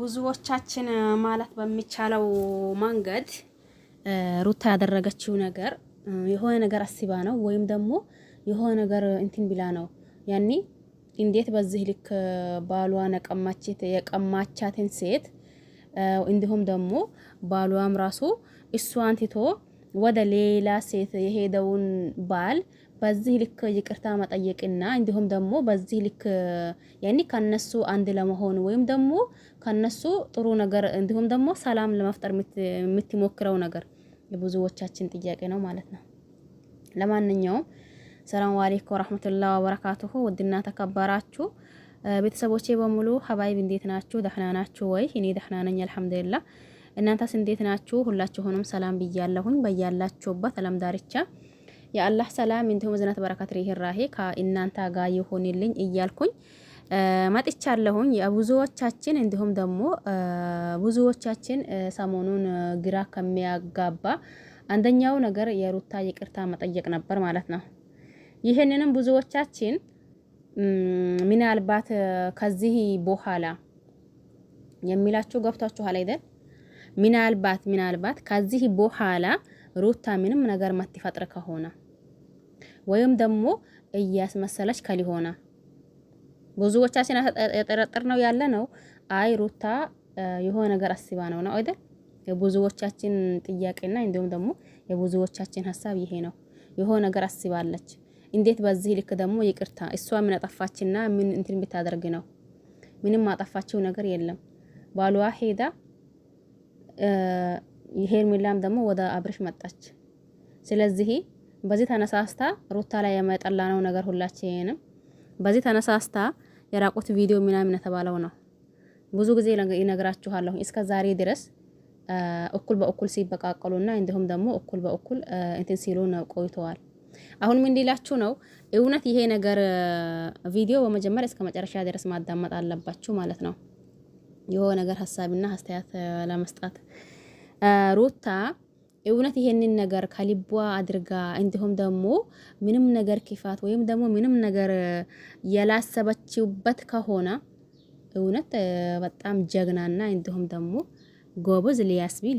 ብዙዎቻችን ማለት በሚቻለው መንገድ ሩታ ያደረገችው ነገር የሆነ ነገር አስባ ነው ወይም ደግሞ የሆነ ነገር እንትን ብላ ነው። ያኒ እንዴት በዚህ ልክ ባሏን የቀማቻትን ሴት እንዲሁም ደግሞ ባሏም ራሱ እሷን ትቶ ወደ ሌላ ሴት የሄደውን ባል በዚህ ልክ ይቅርታ መጠየቅና እንዲሁም ደግሞ በዚህ ልክ ያኒ ከነሱ አንድ ለመሆን ወይም ደግሞ ከነሱ ጥሩ ነገር እንዲሁም ደግሞ ሰላም ለመፍጠር የምትሞክረው ነገር የብዙዎቻችን ጥያቄ ነው ማለት ነው። ለማንኛውም ሰላም አለይኩም ወራህመቱላሂ ወበረካቱሁ። ውድና ተከበራችሁ ቤተሰቦቼ በሙሉ ሀባይብ እንዴት ናችሁ? ደህና ናችሁ ወይ? እኔ ደህና ነኝ አልሐምዱሊላህ። እናንተስ እንዴት ናችሁ? ሁላችሁንም ሰላም ብያለሁኝ። በያላችሁበት ዓለም ዳርቻ የአላህ ሰላም እንዲሁም ዝናት በረከት ርህራሄ ከእናንተ ጋር ይሁንልኝ እያልኩኝ መጥቻለሁኝ። የብዙዎቻችን እንዲሁም ደግሞ ብዙዎቻችን ሰሞኑን ግራ ከሚያጋባ አንደኛው ነገር የሩታ ይቅርታ መጠየቅ ነበር ማለት ነው። ይሄንንም ብዙዎቻችን ምናልባት ከዚህ በኋላ የሚላችሁ ገብታችኋል አይደል? ምናልባት ከዚህ በኋላ ሩታ ምንም ነገር ማትፈጥር ከሆነ ወይም ደግሞ እያስመሰለች ከሊሆና ብዙዎቻችን የጠረጠር ነው ያለ ነው። አይ ሩታ የሆነ ነገር አስባ ነው አይደል? የብዙዎቻችን ጥያቄና እንዲሁም ደግሞ የብዙዎቻችን ሀሳብ ይሄ ነው። የሆነ ነገር አስባለች። እንዴት በዚህ ልክ ደግሞ ይቅርታ እሷ ምን አጠፋችና ምን እንትን ብታደርግ ነው? ምንም አጠፋችው ነገር የለም። ባሏ ሄዳ ሄርሜላም ደግሞ ወደ አብርሽ መጣች። ስለዚህ በዚህ ተነሳስታ ሩታ ላይ የመጠላነው ነገር ሁላችንም በዚህ ተነሳስታ የራቁት ቪዲዮ ምናምን ተባለው ነው። ብዙ ጊዜ ይነግራችኋለሁ እስከ ዛሬ ድረስ እኩል በእኩል ሲበቃቀሉና እንዲሁም ደግሞ እኩል በእኩል እንትን ሲሉ ነው ቆይተዋል። አሁን ምን እንዲላችሁ ነው? እውነት ይሄ ነገር ቪዲዮ በመጀመሪያ እስከ መጨረሻ ድረስ ማዳመጥ አለባችሁ ማለት ነው። የሆነ ነገር ሐሳብና አስተያየት ለመስጠት ሩታ እውነት ይሄንን ነገር ከልቧ አድርጋ እንዲሁም ደግሞ ምንም ነገር ክፋት ወይም ደግሞ ምንም ነገር ያላሰበችበት ከሆነ እውነት በጣም ጀግናና እንዲሁም ደግሞ ጎበዝ ሊያስቢል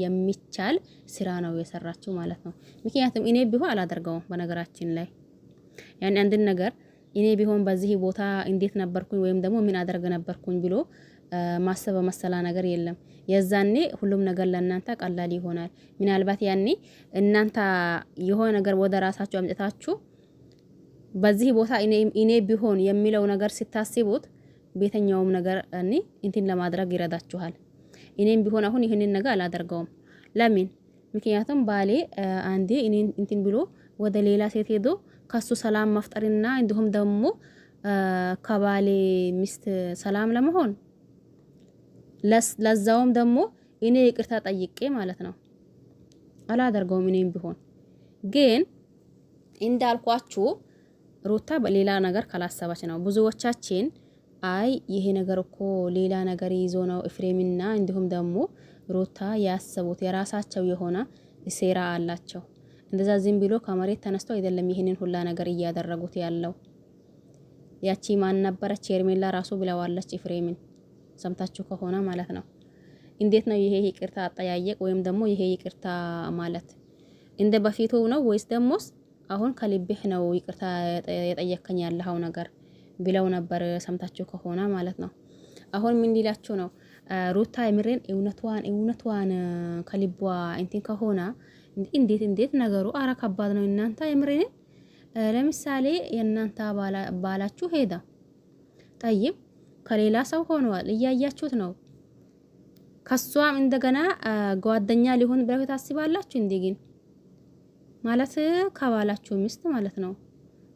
የሚቻል ስራ ነው የሰራችው ማለት ነው። ምክንያቱም እኔ ቢሆን አላደርገውም። በነገራችን ላይ ያን አንድ ነገር እኔ ቢሆን በዚህ ቦታ እንዴት ነበርኩኝ ወይም ደግሞ ምን አደርግ ነበርኩኝ ብሎ ማሰብ መሰላ ነገር የለም። የዛኔ ሁሉም ነገር ለእናንተ ቀላል ይሆናል። ምናልባት ያኔ እናንተ የሆነ ነገር ወደ ራሳችሁ አምጥታችሁ በዚህ ቦታ እኔ ቢሆን የሚለው ነገር ስታስቡት ቤተኛውም ነገር እንትን ለማድረግ ይረዳችኋል። እኔም ቢሆን አሁን ይሄንን ነገር አላደርገውም። ለምን? ምክንያቱም ባሌ አንዴ እኔን እንትን ብሎ ወደ ሌላ ሴት ሄዶ ከሱ ሰላም መፍጠርና እንዲሁም ደግሞ ከባሌ ሚስት ሰላም ለመሆን ለዛውም ደግሞ እኔ ይቅርታ ጠይቄ ማለት ነው አላደርገውም። እኔም ቢሆን ግን እንዳልኳችሁ ሩታ በሌላ ነገር ካላሰበች ነው። ብዙዎቻችን አይ ይሄ ነገር እኮ ሌላ ነገር ይዞ ነው ኤፍሬምና እንዲሁም ደግሞ ሩታ ያሰቡት የራሳቸው የሆነ ሴራ አላቸው። እንደዛ ዝም ብሎ ከመሬት ተነስተው አይደለም ይሄንን ሁላ ነገር እያደረጉት ያለው። ያቺ ማን ነበረች? ሄርሜላ ራሱ ብለዋለች ኤፍሬምን ሰምታችሁ ከሆነ ማለት ነው። እንዴት ነው ይሄ ይቅርታ አጠያየቅ ወይም ደግሞ ይሄ ይቅርታ ማለት እንደ በፊቱ ነው ወይስ ደሞስ አሁን ከልብህ ነው ይቅርታ የጠየከኝ ያለው ነገር ብለው ነበር ሰምታችሁ ከሆነ ማለት ነው። አሁን ምን ሊላችሁ ነው? ሩታ የምሬን እውነቷን ከልቧ እንትን ከሆነ እንዴት ነገሩ አረ ከባድ ነው እናንተ የምሬን። ለምሳሌ የእናንተ ባላችሁ ሄዳ ጠይብ ከሌላ ሰው ሆኗል እያያችሁት ነው። ከሷም እንደገና ጓደኛ ሊሆን ብለው ታስባላችሁ እንዴ? ግን ማለት ከባላችሁ ሚስት ማለት ነው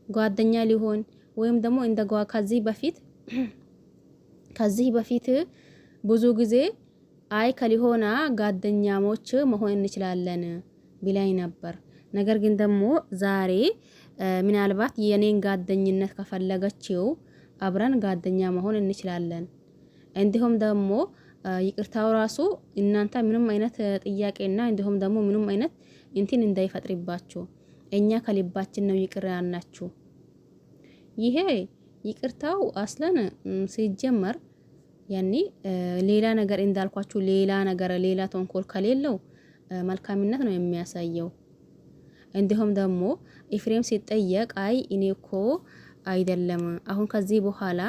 ጓደኛ ሊሆን ወይም ደግሞ እንደ ከዚህ በፊት ብዙ ጊዜ አይ ከሊሆና ጓደኛሞች መሆን እንችላለን ብላኝ ነበር። ነገር ግን ደግሞ ዛሬ ምናልባት የኔን ጓደኝነት ከፈለገችው አብረን ጓደኛ መሆን እንችላለን። እንዲሁም ደግሞ ይቅርታው ራሱ እናንተ ምንም አይነት ጥያቄና እንዲሁም ደግሞ ምንም አይነት እንትን እንዳይፈጥርባችሁ እኛ ከልባችን ነው ይቅር ያልናችሁ። ይሄ ይቅርታው አስለን ሲጀመር ያኔ ሌላ ነገር እንዳልኳችሁ ሌላ ተንኮል ከሌለው መልካምነት ነው የሚያሳየው። እንዲሁም ደግሞ ኤፍሬም ሲጠየቅ አይ እኔ እኮ አይደለም አሁን ከዚህ በኋላ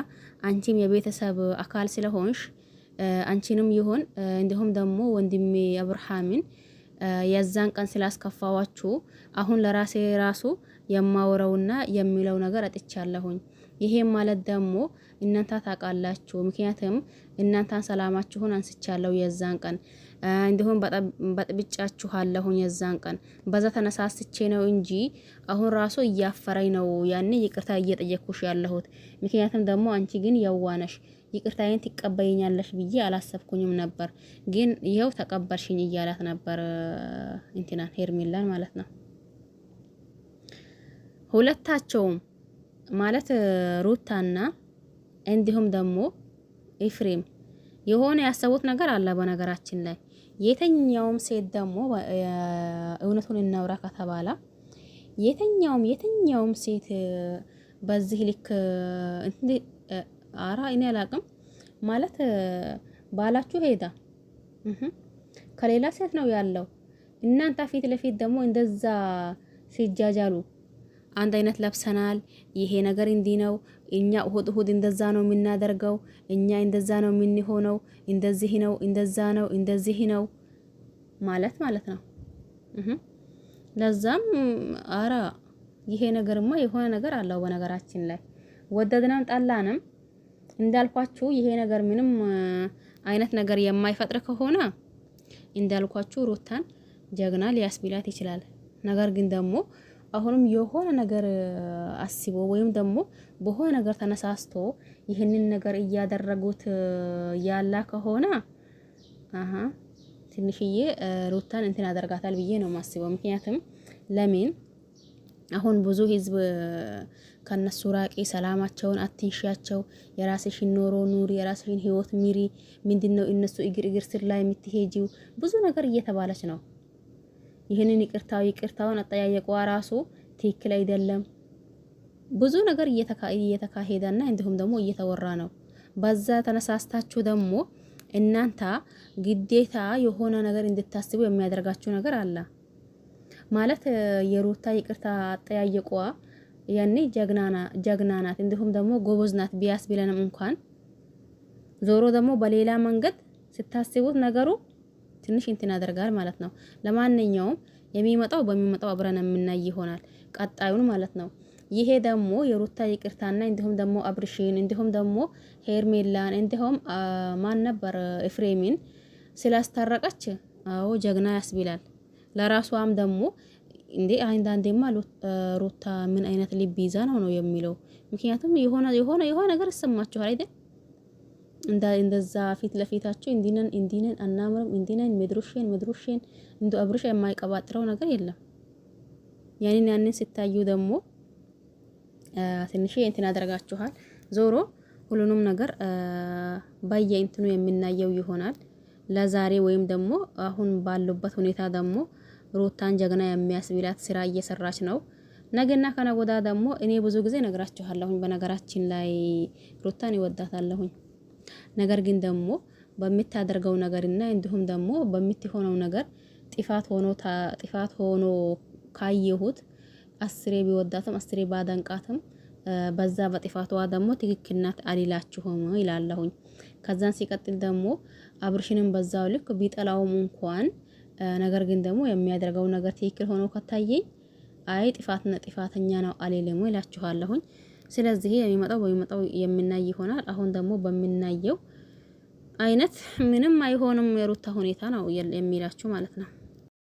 አንቺም የቤተሰብ አካል ስለሆንሽ አንቺንም ይሁን እንዲሁም ደግሞ ወንድሜ አብርሃምን የዛን ቀን ስላስከፋዋችሁ አሁን ለራሴ ራሱ የማወራውና የሚለው ነገር አጥቻለሁኝ። ይሄም ማለት ደግሞ እናንተ ታውቃላችሁ፣ ምክንያቱም እናንተን ሰላማችሁን አንስቻለሁ የዛን ቀን እንዲሁም በጥብጫችኋለሁኝ የዛን ቀን በዛ ተነሳስቼ ነው እንጂ አሁን ራሱ እያፈረኝ ነው ያኔ ይቅርታ እየጠየቅኩሽ ያለሁት። ምክንያቱም ደግሞ አንቺ ግን የዋነሽ ይቅርታዬን ትቀበይኛለሽ ብዬ አላሰብኩኝም ነበር፣ ግን ይኸው ተቀበልሽኝ እያላት ነበር እንትናን ሄርሜላን ማለት ነው። ሁለታቸውም ማለት ሩታና እንዲሁም ደግሞ ኤፍሬም የሆነ ያሰቡት ነገር አለ። በነገራችን ላይ የተኛውም ሴት ደግሞ እውነቱን እናውራ ከተባለ የተኛውም ሴት በዚህ ልክ አራ እኔ አላቅም ማለት ባላችሁ ሄዳ ከሌላ ሴት ነው ያለው። እናንተ ፊት ለፊት ደግሞ እንደዛ ሲጃጃሉ አንድ አይነት ለብሰናል፣ ይሄ ነገር እንዲህ ነው፣ እኛ እሁድ እንደዛ ነው የምናደርገው፣ እኛ እንደዛ ነው የምንሆነው፣ እንደዚህ ነው፣ እንደዚህ ነው ማለት ነው። ለዛም አራ ይሄ ነገርማ የሆነ ነገር አለው። በነገራችን ላይ ወደድንም ጠላንም እንዳልኳችሁ ይሄ ነገር ምንም አይነት ነገር የማይፈጥር ከሆነ እንዳልኳችሁ ሩታን ጀግና ሊያስቢላት ይችላል። ነገር ግን ደግሞ አሁንም የሆነ ነገር አስቦ ወይም ደግሞ በሆነ ነገር ተነሳስቶ ይህንን ነገር እያደረጉት ያላ ከሆነ ትንሽዬ ሩታን እንትን ያደርጋታል ብዬ ነው ማስበው። ምክንያቱም ለምን አሁን ብዙ ህዝብ ከነሱ ራቂ፣ ሰላማቸውን አትንሻቸው፣ የራስሽን ኖሮ ኑሪ፣ የራስሽን ህይወት ሚሪ፣ ምንድነው እነሱ እግር ስር ላይ የምትሄጂው ብዙ ነገር እየተባለች ነው። ይህንን ይቅርታውን አጠያየቋ ራሱ ትክክል አይደለም። ብዙ ነገር እየተካሄደና እንዲሁም ደግሞ እየተወራ ነው። በዛ ተነሳስታችሁ ደግሞ እናንተ ግዴታ የሆነ ነገር እንድታስቡ የሚያደርጋችሁ ነገር አለ ማለት የሩታ ይቅርታ አጠያየቋ ያኔ ጀግና ናት፣ እንዲሁም ደግሞ ጎበዝ ናት ቢያስብለንም እንኳን ዞሮ ደግሞ በሌላ መንገድ ስታስቡት ነገሩ ትንሽ እንትን ያደርጋል ማለት ነው። ለማንኛውም በሚመጣው አብረን የምናይ ይሆናል ቀጣዩን ማለት ነው። ይሄ ደግሞ የሩታ ይቅርታና እንዲሁም ደግሞ አብርሽን እንዲሁም ደግሞ ሄርሜላን እንዲሁም ማን ነበር ኤፍሬምን ስላስታረቀች አዎ ጀግና ያስብላል። ለራሷም ደግሞ እንዴ አንዳንዴማ ሩታ ምን አይነት ልብ ይዛ ነው የሚለው። ምክንያቱም የሆነ ነገር ይሰማችኋል አይደል? እንደዛ ፊት ለፊታችሁ እንዲነን አናምርም እንዲነን መድሩሽን እንዶ አብርሽ የማይቀባጥረው ነገር የለም። ያንን ሲታዩ ደግሞ ትንሽ እንትን ያደርጋችኋል። ዞሮ ሁሉንም ነገር በየእንትኑ የምናየው ይሆናል። ለዛሬ ወይም ደግሞ አሁን ባሉበት ሁኔታ ደግሞ ሩታን ጀግና የሚያስብላት ስራ እየሰራች ነው። ነገና ከነጎዳ ደግሞ እኔ ብዙ ጊዜ ነግራችኋለሁኝ። በነገራችን ላይ ሩታን ይወዳታለሁኝ። ነገር ግን ደግሞ በምታደርገው ነገርና እንዲሁም ደግሞ በምትሆነው ነገር ጥፋት ሆኖ ካየሁት አስሬ ቢወዳትም አስሬ ባደንቃትም በዛ በጥፋቷ ደግሞ ትክክል ናት አልላችሁም ይላለሁኝ። ከዛን ሲቀጥል ደግሞ አብርሽንም በዛው ልክ ቢጠላውም እንኳን ነገር ግን ደግሞ የሚያደርገው ነገር ትክክል ሆኖ ከታየኝ አይ ጥፋተኛ ነው አልልም ይላችኋለሁኝ። ስለዚህ በሚመጣው የምናይ ይሆናል። አሁን ደግሞ በምናየው አይነት ምንም አይሆንም የሩታ ሁኔታ ነው የሚላችሁ ማለት ነው።